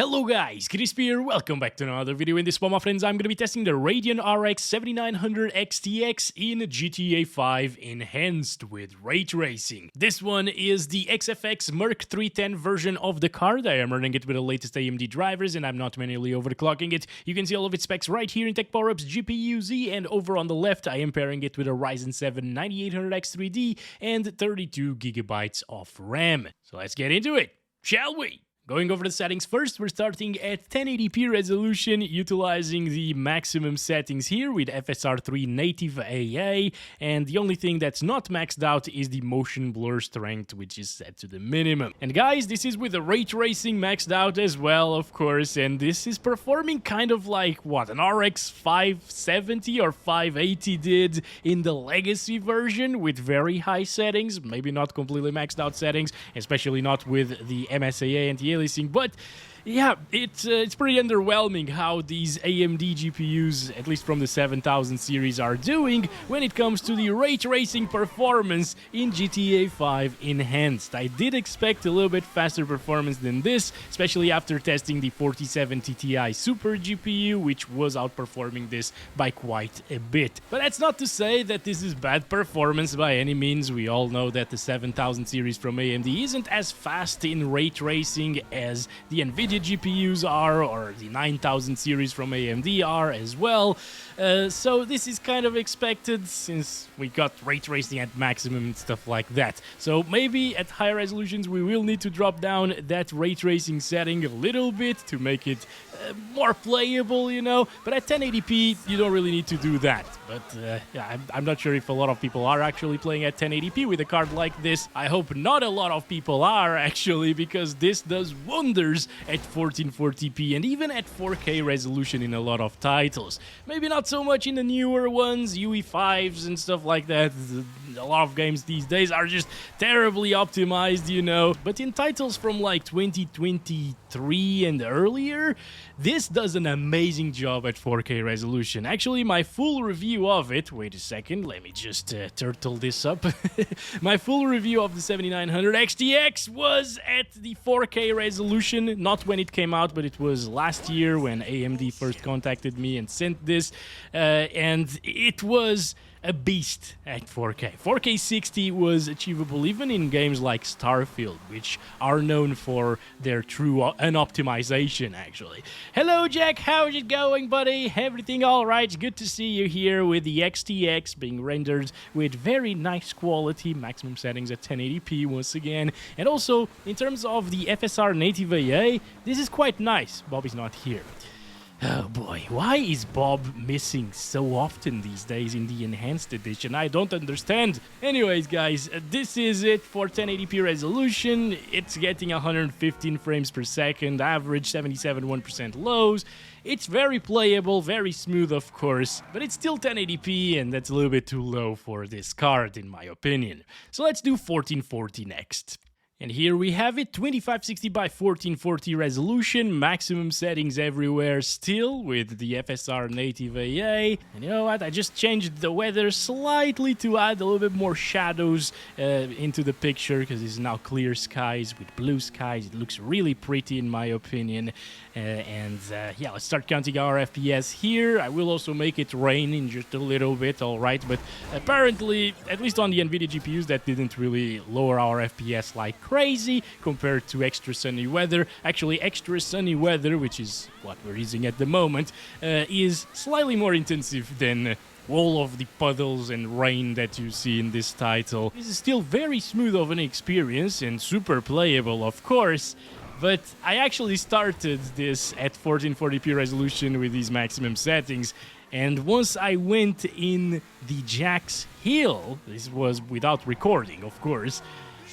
Hello guys, Crispy here, welcome back to another video. In this one, my friends, I'm going to be testing the Radeon RX 7900 XTX in GTA 5 enhanced with Ray Tracing. This one is the XFX MERC 310 version of the card. I am running it with the latest AMD drivers and I'm not manually overclocking it. You can see all of its specs right here in Tech Power-Ups GPU Z, and over on the left I am pairing it with a Ryzen 7 9800X 3D and 32GB of RAM. So let's get into it, shall we? Going over the settings first, we're starting at 1080p resolution, utilizing the maximum settings here with FSR 3 native AA, and the only thing that's not maxed out is the motion blur strength, which is set to the minimum. And guys, this is with the Ray Tracing maxed out as well, of course, and this is performing kind of like what an RX 570 or 580 did in the legacy version with very high settings, maybe not completely maxed out settings, especially not with the MSAA anti-aliasing, but yeah, it's pretty underwhelming how these AMD GPUs, at least from the 7000 series, are doing when it comes to the ray tracing performance in GTA 5 enhanced. I did expect a little bit faster performance than this, especially after testing the 4070 Ti Super GPU, which was outperforming this by quite a bit. But that's not to say that this is bad performance by any means. We all know that the 7000 series from AMD isn't as fast in ray tracing as the NVIDIA GPUs are, or the 9000 series from AMD are as well. So this is kind of expected since we got ray tracing at maximum and stuff like that. So maybe at higher resolutions we will need to drop down that ray tracing setting a little bit to make it more playable, you know. But at 1080p you don't really need to do that. But yeah, I'm not sure if a lot of people are actually playing at 1080p with a card like this. I hope not a lot of people are actually, because this does wonders at 1440p and even at 4K resolution in a lot of titles. Maybe not so much in the newer ones, UE5s and stuff like that. A lot of games these days are just terribly optimized, you know. But in titles from like 2023 and earlier, this does an amazing job at 4K resolution. Actually, my full review of it, wait a second, let me just turtle this up. My full review of the 7900 XTX was at the 4K resolution, not when it came out, but it was last year when AMD first contacted me and sent this, and it was a beast at 4K. 4K 60 was achievable even in games like Starfield, which are known for their true unoptimization, actually. Hello, Jack. How's it going, buddy? Everything all right? Good to see you here with the XTX being rendered with very nice quality, maximum settings at 1080p once again. And also, in terms of the FSR native AA, this is quite nice. Bobby's not here. Oh boy, why is Bob missing so often these days in the enhanced edition? I don't understand. Anyways, guys, this is it for 1080p resolution. It's getting 115 frames per second, average 77.1% lows. It's very playable, very smooth, of course, but it's still 1080p, and that's a little bit too low for this card, in my opinion. So let's do 1440 next. And here we have it, 2560 by 1440 resolution, maximum settings everywhere still with the FSR native AA. And you know what, I just changed the weather slightly to add a little bit more shadows into the picture, because it's now clear skies with blue skies. It looks really pretty in my opinion. Yeah, let's start counting our FPS here. I will also make it rain in just a little bit, alright, but apparently, at least on the NVIDIA GPUs, that didn't really lower our FPS like crazy compared to extra sunny weather. Actually, extra sunny weather, which is what we're using at the moment, is slightly more intensive than all of the puddles and rain that you see in this title. This is still very smooth of an experience and super playable, of course. But I actually started this at 1440p resolution with these maximum settings, and once I went in the Jack's Hill, this was without recording, of course,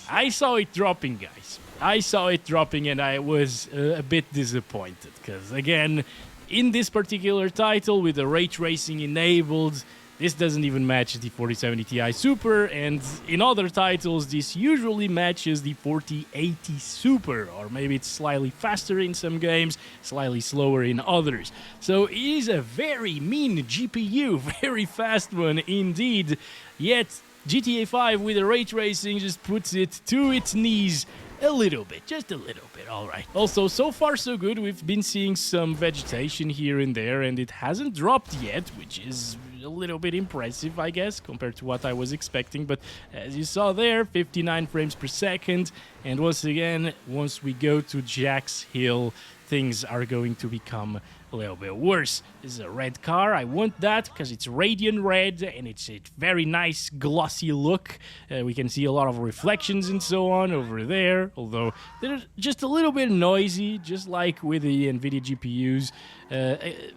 I saw it dropping, guys. I saw it dropping and I was a bit disappointed, because again, in this particular title with the ray tracing enabled, this doesn't even match the 4070 Ti Super, and in other titles this usually matches the 4080 Super, or maybe it's slightly faster in some games, slightly slower in others. So it is a very mean GPU, very fast one indeed, yet GTA 5 with the ray tracing just puts it to its knees A little bit, just a little bit, alright. Also, so far so good, we've been seeing some vegetation here and there, and it hasn't dropped yet, which is a little bit impressive, I guess, compared to what I was expecting. But as you saw there, 59 frames per second, and once again, once we go to Jack's Hill, things are going to become a little bit worse. This is a red car. I want that because it's Radeon red and it's a very nice glossy look. We can see a lot of reflections and so on over there, although they're just a little bit noisy, just like with the NVIDIA GPUs.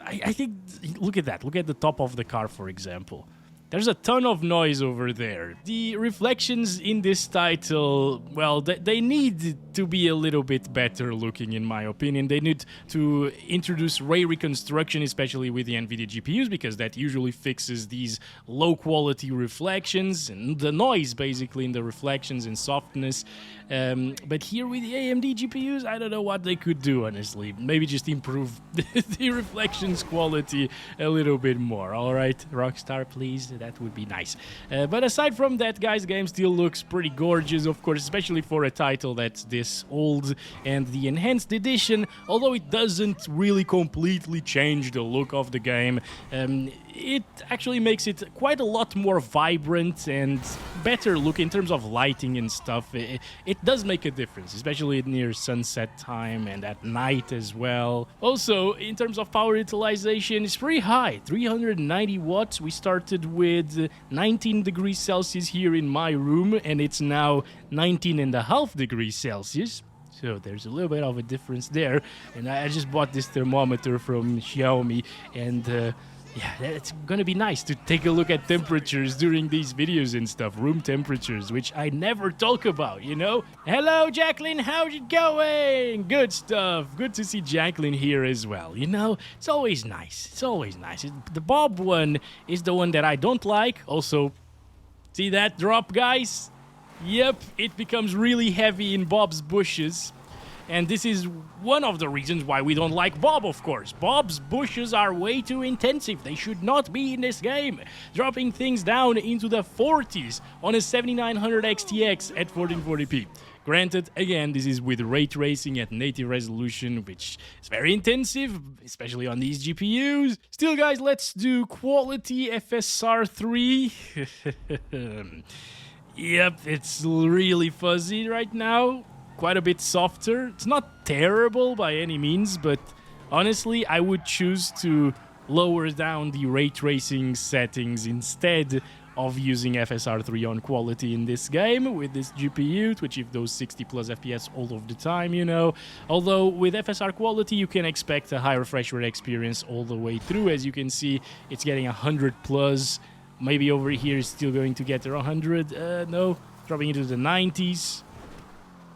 I think, look at that. Look at the top of the car, for example. There's a ton of noise over there. The reflections in this title, well, they need to be a little bit better looking, in my opinion. They need to introduce ray reconstruction, especially with the NVIDIA GPUs, because that usually fixes these low-quality reflections and the noise, basically, in the reflections and softness. But here with the AMD GPUs, I don't know what they could do, honestly. Maybe just improve the reflections quality a little bit more. All right, Rockstar, please. That would be nice. But aside from that, guys, the game still looks pretty gorgeous, of course, especially for a title that's this old. And the enhanced edition, although it doesn't really completely change the look of the game, it actually makes it quite a lot more vibrant and better look in terms of lighting and stuff. It does make a difference, especially near sunset time and at night as well. Also, in terms of power utilization, it's pretty high, 390 watts. We started with 19 degrees Celsius here in my room, and it's now 19.5 degrees Celsius. So there's a little bit of a difference there. And I just bought this thermometer from Xiaomi, and yeah, it's gonna be nice to take a look at temperatures during these videos and stuff, room temperatures, which I never talk about, you know? Hello, Jacqueline, how's it going? Good stuff. Good to see Jacqueline here as well, you know? It's always nice. It's always nice. The Bob one is the one that I don't like. Also, see that drop, guys? Yep, it becomes really heavy in Bob's bushes. And this is one of the reasons why we don't like Bob, of course. Bob's bushes are way too intensive. They should not be in this game. Dropping things down into the 40s on a 7900 XTX at 1440p. Granted, again, this is with ray tracing at native resolution, which is very intensive, especially on these GPUs. Still, guys, let's do quality FSR 3. Yep, it's really fuzzy right now. Quite a bit softer. It's not terrible by any means, but honestly, I would choose to lower down the ray tracing settings instead of using FSR 3 on quality in this game with this GPU to achieve those 60 plus FPS all of the time, you know. Although with FSR quality, you can expect a high refresh rate experience all the way through. As you can see, it's getting 100 plus. Maybe over here it's still going to get to 100. No, dropping into the 90s.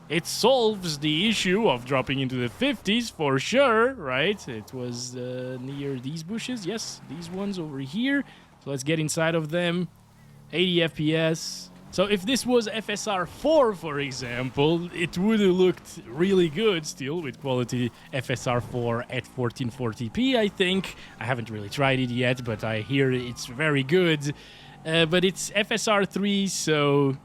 It solves the issue of dropping into the 50s for sure, right? It was near these bushes. Yes, these ones over here. So let's get inside of them. 80 FPS. So if this was FSR 4, for example, it would have looked really good still with quality FSR 4 at 1440p, I think. I haven't really tried it yet, but I hear it's very good. But it's FSR 3, so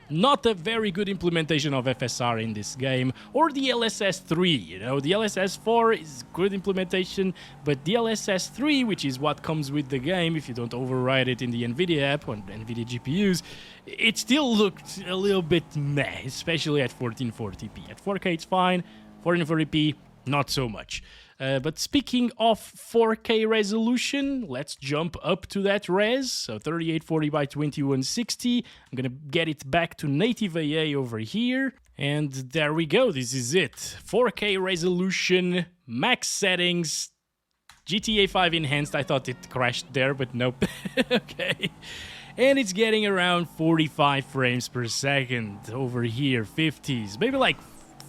not a very good implementation of FSR in this game, or the LSS 3, you know. The LSS 4 is good implementation, but the LSS 3, which is what comes with the game if you don't override it in the NVIDIA app on NVIDIA GPUs, it still looked a little bit meh, especially at 1440p. At 4K it's fine, 1440p not so much. But speaking of 4K resolution, let's jump up to that res. So 3840 by 2160. I'm gonna get it back to native AA over here. And there we go, this is it. 4K resolution, max settings, GTA 5 enhanced. I thought it crashed there, but nope. Okay. And it's getting around 45 frames per second over here, 50s. Maybe like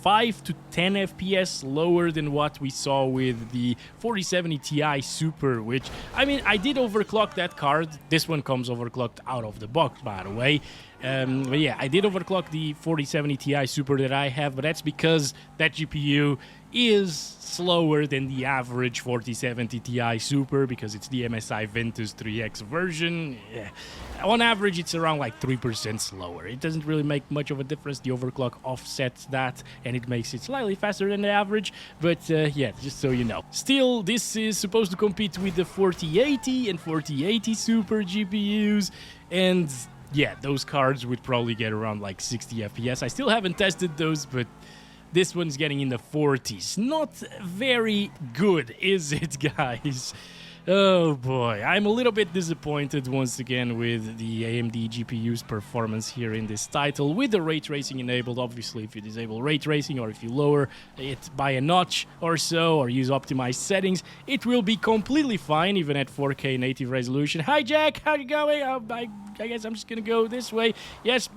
5 to 10 FPS lower than what we saw with the 4070 Ti Super, which, I mean, I did overclock that card. This one comes overclocked out of the box, by the way. But yeah, I did overclock the 4070 Ti Super that I have, but that's because that GPU is slower than the average 4070 Ti Super because it's the MSI Ventus 3X version. Yeah. On average, it's around like 3% slower. It doesn't really make much of a difference. The overclock offsets that, and it makes it slightly faster than the average. But yeah, just so you know. Still, this is supposed to compete with the 4080 and 4080 Super GPUs, and yeah, those cards would probably get around like 60 FPS. I still haven't tested those, but this one's getting in the 40s. Not very good, is it, guys? Oh boy, I'm a little bit disappointed once again with the AMD GPU's performance here in this title with the ray tracing enabled. Obviously, if you disable ray tracing or if you lower it by a notch or so or use optimized settings, it will be completely fine even at 4K native resolution. Hi Jack, how you going? I guess I'm just gonna go this way. Yes.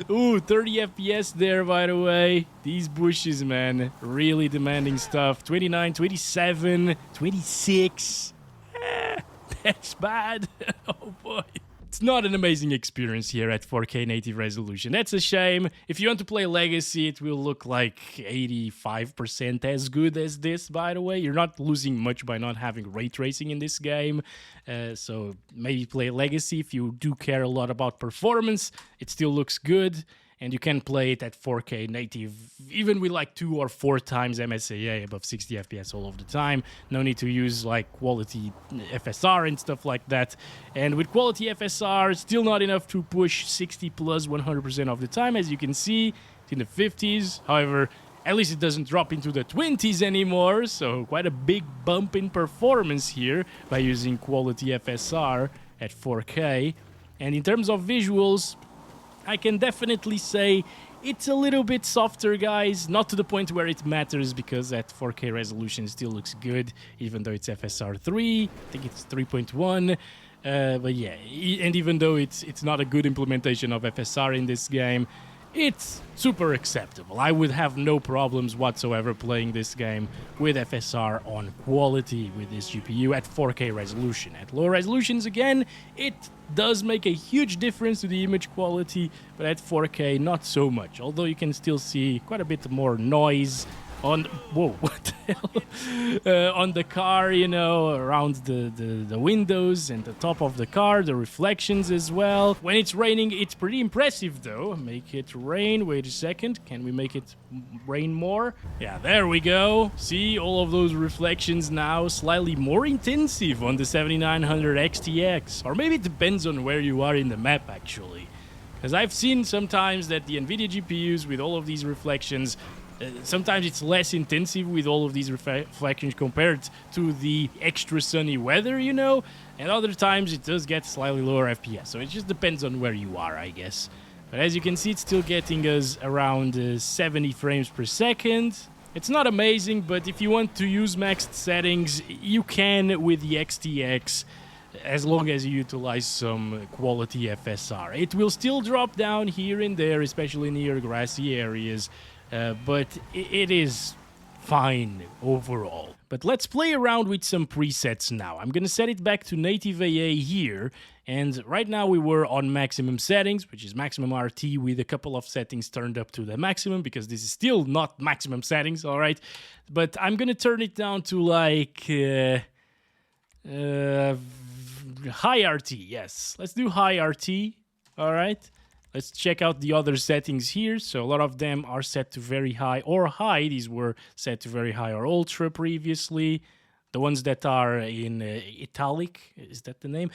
Ooh, 30 FPS there, by the way. These bushes, man, really demanding stuff. 29, 27, 26. That's bad. Oh boy. It's not an amazing experience here at 4K native resolution. That's a shame. If you want to play Legacy, it will look like 85% as good as this, by the way. You're not losing much by not having ray tracing in this game. So maybe play Legacy if you do care a lot about performance. It still looks good. And you can play it at 4K native, even with like 2 or 4 times MSAA above 60 FPS all of the time. No need to use like quality FSR and stuff like that. And with quality FSR, still not enough to push 60 plus 100% of the time. As you can see, it's in the 50s. However, at least it doesn't drop into the 20s anymore. So quite a big bump in performance here by using quality FSR at 4K. And in terms of visuals, I can definitely say it's a little bit softer, guys. Not to the point where it matters, because at 4K resolution it still looks good, even though it's FSR 3. I think it's 3.1. But yeah, and even though it's not a good implementation of FSR in this game, it's super acceptable. I would have no problems whatsoever playing this game with FSR on quality with this GPU at 4K resolution. At low resolutions, again, it does make a huge difference to the image quality, but at 4K, not so much. Although you can still see quite a bit more noise on, whoa, what the hell? On the car, you know, around the windows and the top of the car, the reflections as well. When it's raining, it's pretty impressive though. Make it rain. Wait a second. Can we make it rain more? Yeah, there we go. See all of those reflections now, slightly more intensive on the 7900 XTX. Or maybe it depends on where you are in the map actually. Because I've seen sometimes that the NVIDIA GPUs with all of these reflections, sometimes it's less intensive with all of these reflections compared to the extra sunny weather, you know, and other times it does get slightly lower FPS, so it just depends on where you are, I guess. But as you can see, it's still getting us around 70 frames per second. It's not amazing, but if you want to use maxed settings, you can with the XTX, as long as you utilize some quality FSR. It will still drop down here and there, especially near grassy areas, but it is fine overall. But let's play around with some presets now. I'm gonna set it back to native AA here, and right now we were on maximum settings, which is maximum RT with a couple of settings turned up to the maximum, because this is still not maximum settings, alright? But I'm gonna turn it down to like high RT, yes. Let's do high RT, alright? Let's check out the other settings here. So a lot of them are set to very high or high. These were set to very high or ultra previously. The ones that are in italic, is that the name?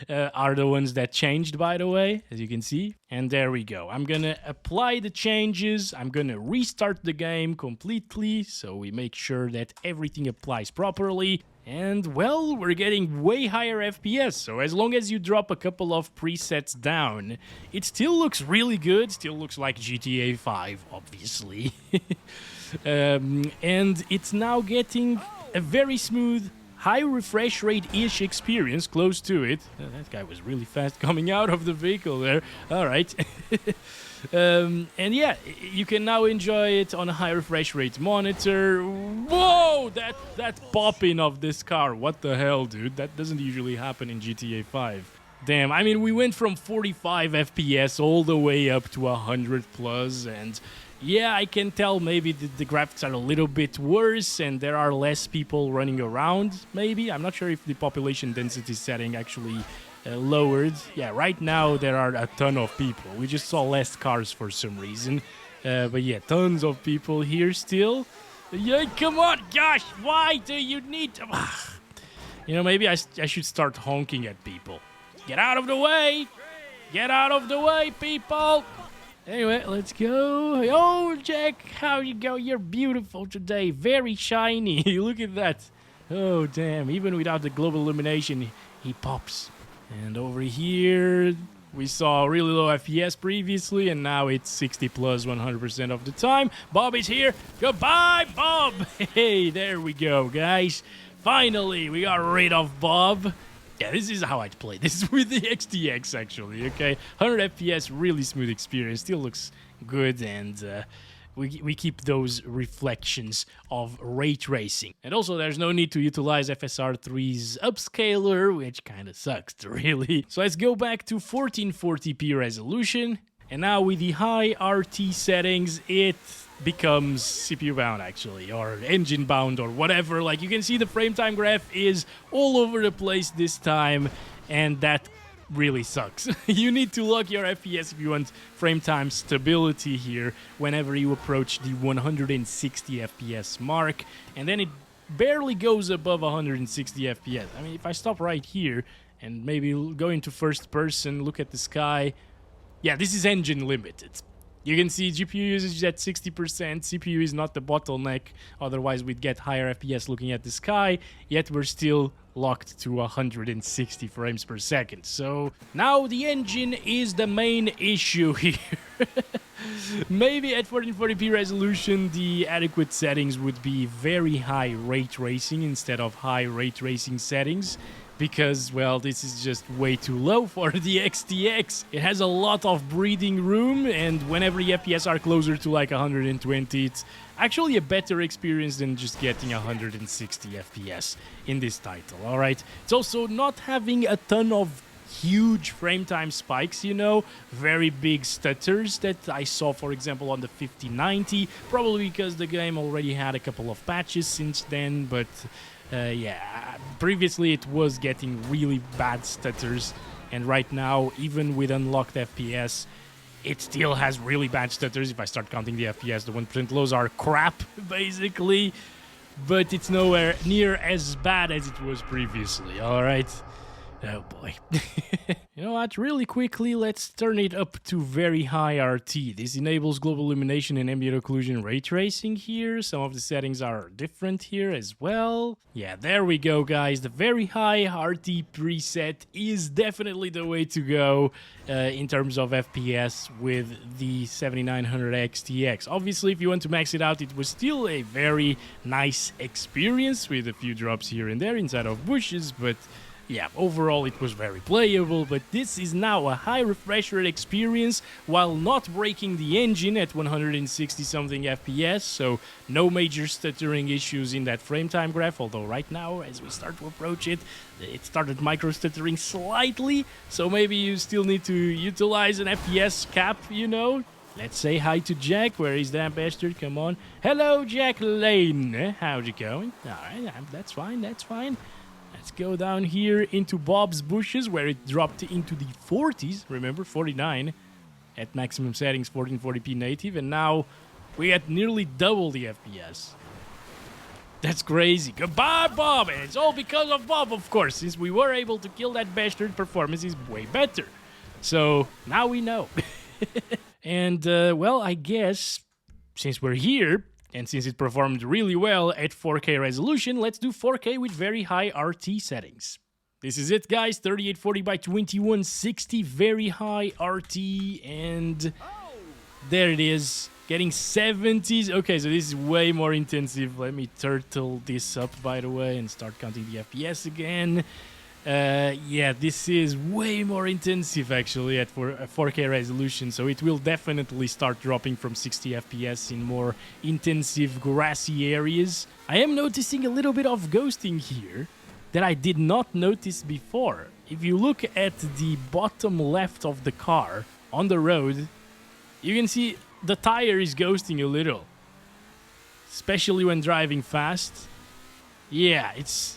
Are the ones that changed, by the way, as you can see. And there we go. I'm going to apply the changes. I'm going to restart the game completely, so we make sure that everything applies properly. And, well, we're getting way higher FPS, so as long as you drop a couple of presets down, it still looks really good, still looks like GTA 5, obviously. And it's now getting a very smooth, high refresh rate-ish experience, close to it. That guy was really fast coming out of the vehicle there. All right. And yeah, you can now enjoy it on a high refresh rate monitor. Whoa, that popping of this car. What the hell, dude? That doesn't usually happen in GTA 5. Damn, I mean, we went from 45 FPS all the way up to 100 plus, and Yeah, I can tell maybe the graphics are a little bit worse and there are less people running around, maybe. I'm not sure if the population density setting actually lowered. Yeah, right now there are a ton of people. We just saw less cars for some reason. But yeah, tons of people here still. Yeah, come on, gosh, why do you need to... You know, maybe I should start honking at people. Get out of the way! Get out of the way, people! Anyway, let's go. Oh, Jack, how you go? You're beautiful today. Very shiny. Look at that. Oh, damn. Even without the global illumination, he pops. And over here, we saw really low FPS previously, and now it's 60 plus 100% of the time. Bob is here. Goodbye, Bob. Hey, there we go, guys. Finally, we got rid of Bob. Yeah, this is how I'd play. This is with the XTX, actually, okay? 100 FPS, really smooth experience. Still looks good, and we keep those reflections of ray tracing. And also, there's no need to utilize FSR 3's upscaler, which kind of sucks, really. So let's go back to 1440p resolution. And now with the high RT settings, it becomes CPU bound actually, or engine bound, or whatever. Like, you can see the frame time graph is all over the place this time, and that really sucks. You need to lock your FPS if you want frame time stability here whenever you approach the 160 FPS mark, and then it barely goes above 160 FPS. I mean, if I stop right here and maybe go into first person, look at the sky. Yeah, this is engine limited. You can see GPU usage at 60%, CPU is not the bottleneck, otherwise we'd get higher FPS looking at the sky, yet we're still locked to 160 frames per second. So now the engine is the main issue here. Maybe at 1440p resolution, the adequate settings would be very high ray tracing instead of high ray tracing settings. Because, well, this is just way too low for the XTX. It has a lot of breathing room, and whenever the FPS are closer to like 120, it's actually a better experience than just getting 160 FPS in this title, alright? It's also not having a ton of huge frame time spikes, you know, very big stutters that I saw, for example, on the 5090, probably because the game already had a couple of patches since then, but... yeah, previously it was getting really bad stutters, and right now, even with unlocked FPS, it still has really bad stutters. If I start counting the FPS, the 1% lows are crap, basically, but it's nowhere near as bad as it was previously, alright? Oh boy. You know what, really quickly, let's turn it up to very high RT. This enables global illumination and ambient occlusion ray tracing here. Some of the settings are different here as well. Yeah, there we go, guys. The very high RT preset is definitely the way to go in terms of FPS with the 7900 XTX. Obviously, if you want to max it out, it was still a very nice experience with a few drops here and there inside of bushes, but... yeah, overall it was very playable, but this is now a high refresh rate experience while not breaking the engine at 160 something FPS, so no major stuttering issues in that frame time graph, although right now as we start to approach it, it started micro stuttering slightly, so maybe you still need to utilize an FPS cap, you know? Let's say hi to Jack. Where is that bastard? Come on. Hello, Jack Lane. How's it going? Alright, that's fine, that's fine. Let's go down here into Bob's bushes, where it dropped into the 40s. Remember, 49 at maximum settings, 1440p native, and now we at nearly double the FPS. That's crazy. Goodbye, Bob! And it's all because of Bob, of course. Since we were able to kill that bastard, performance is way better. So, now we know. And, well, I guess, since we're here... and since it performed really well at 4K resolution, let's do 4K with very high RT settings. This is it, guys, 3840 by 2160, very high RT, and there it is, getting 70s. Okay, so this is way more intensive. Let me turtle this up, by the way, and start counting the FPS again. Yeah, this is way more intensive actually at 4K resolution, so it will definitely start dropping from 60 FPS in more intensive grassy areas. I am noticing a little bit of ghosting here that I did not notice before. If you look at the bottom left of the car on the road, you can see the tire is ghosting a little, especially when driving fast. Yeah, it's...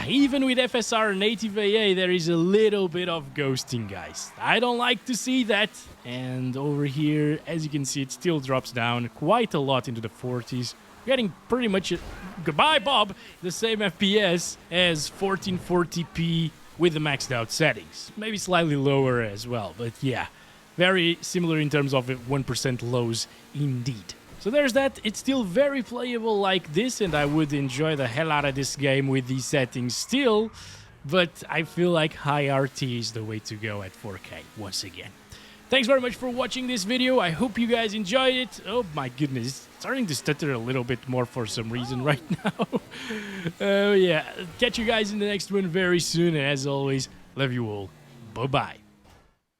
even with FSR native AA, there is a little bit of ghosting, guys. I don't like to see that. And over here, as you can see, it still drops down quite a lot into the 40s. Getting pretty much, goodbye Bob, the same FPS as 1440p with the maxed out settings. Maybe slightly lower as well, but yeah, very similar in terms of 1% lows indeed. So there's that. It's still very playable like this, and I would enjoy the hell out of this game with these settings still, but I feel like high RT is the way to go at 4K once again. Thanks very much for watching this video. I hope you guys enjoyed it. Oh my goodness, it's starting to stutter a little bit more for some reason right now. Oh yeah, catch you guys in the next one very soon, and as always, love you all. Bye-bye.